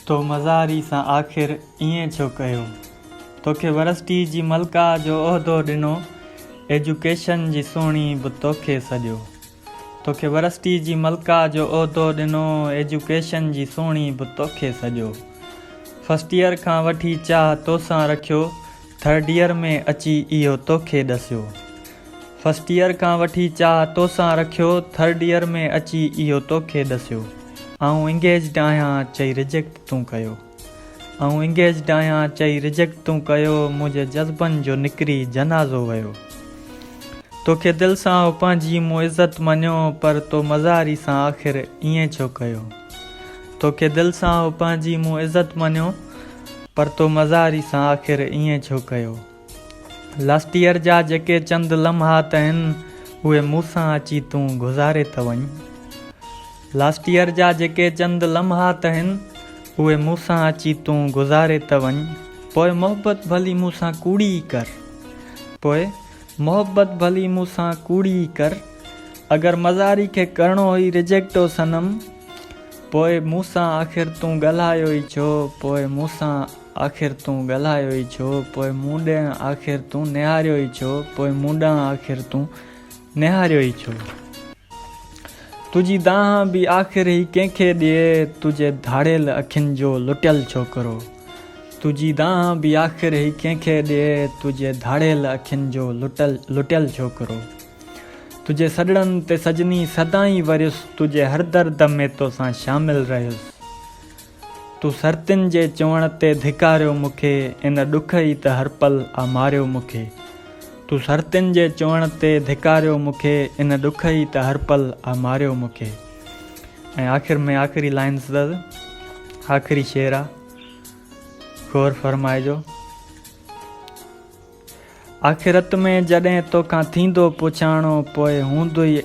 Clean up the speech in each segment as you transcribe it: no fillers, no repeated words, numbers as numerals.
तो मज़ारी सां आख़िर ईअं छो कयो। तोखे वरसिटी जी मलिका जो उहिदो ॾिनो, एजुकेशन जी सुहिणी बि तोखे सॼो। तोखे वरसिटी जी मलिका जो उहिदो ॾिनो, एजुकेशन जी सुहिणी बि तोखे सॼो। फस्ट ईयर खां वठी चाह तोसां रखियो, थर्ड ईयर में अची इहो तोखे ॾसियो। फस्ट ईयर खां वठी चाह तोसां रखियो, थर्ड ईयर में अची इहो तोखे ॾसियो। आऊं इंगेज्ड आहियां चई रिजेक्ट तूं कयो। आऊं इंगेज्ड आहियां चई रिजेक्ट तूं कयो, मुंहिंजे जज़्बनि जो निकिरी जनाज़ो वियो। तोखे दिलि सां पंहिंजी मूं इज़त मञियो, पर तो मज़ारी सां आख़िर ईअं छो कयो। तोखे दिलि सां पंहिंजी मूं इज़त मञियो, पर तो मज़ारी सां आख़िर ईअं छो कयो। लास्ट ईयर जा जेके चंद लम्हात आहिनि, उहे मूंसां अची तूं गुज़ारे त वञ। लास्ट ईयर जा जेके चंद लम्हात आहिनि, उहे मूंसां अची तूं गुज़ारे त वञ। पोइ मोहबत भली मूंसां कूड़ी कर, पोइ मोहबत भली मूंसां कूड़ी कर। अगरि मज़ारी खे करिणो हुई रिजेक्ट हो सनम, पोइ मूंसां आख़िर तूं ॻाल्हायो ई छो। पोइ मूंसां आख़िर तूं ॻाल्हायो ई छो। पोइ मूं ॾांहुं आख़िर तूं निहारियो ई छो। पोइ मूं ॾांहुं आख़िर तूं निहारियो ई छो। तुंहिंजी दाह बि आख़िर ई कंहिंखे ॾिए, तुंहिंजे धाड़ियल अखियुनि जो लुटियल छोकिरो। तुंहिंजी दाह बि आख़िर ई कंहिंखे ॾिए, तुंहिंजे धाड़ियल अखियुनि जो लुटियल छोकिरो। तुंहिंजे सॾड़नि ते सजनी सदाईं वरियुसि, तुंहिंजे हर दर्द में तोसां शामिल रहियुसि। तूं सर्तिन जे चवण ते धिकारियो मूंखे, इन ॾुख ई त हर पल आ मारियो मूंखे। तूं सर्तिन जे चवण ते धिकारियो मूंखे, इन ॾुख ई त हर पल आ मारियो मूंखे। ऐं आख़िर में आख़िरी लाइन्स अथसि, आख़िरी शेर आहे, गौर फरमाइजो। आख़िरत में जॾहिं तोखां थींदो पुछाणो, पोइ हूंदो ई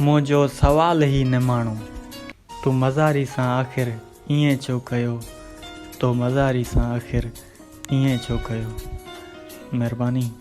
मुंहिंजो सवाल ई निमाणो। तूं मज़ारी सां आख़िर ईअं छो कयो। तो मज़ारी सां आख़िर ईअं छो कयो। महिरबानी।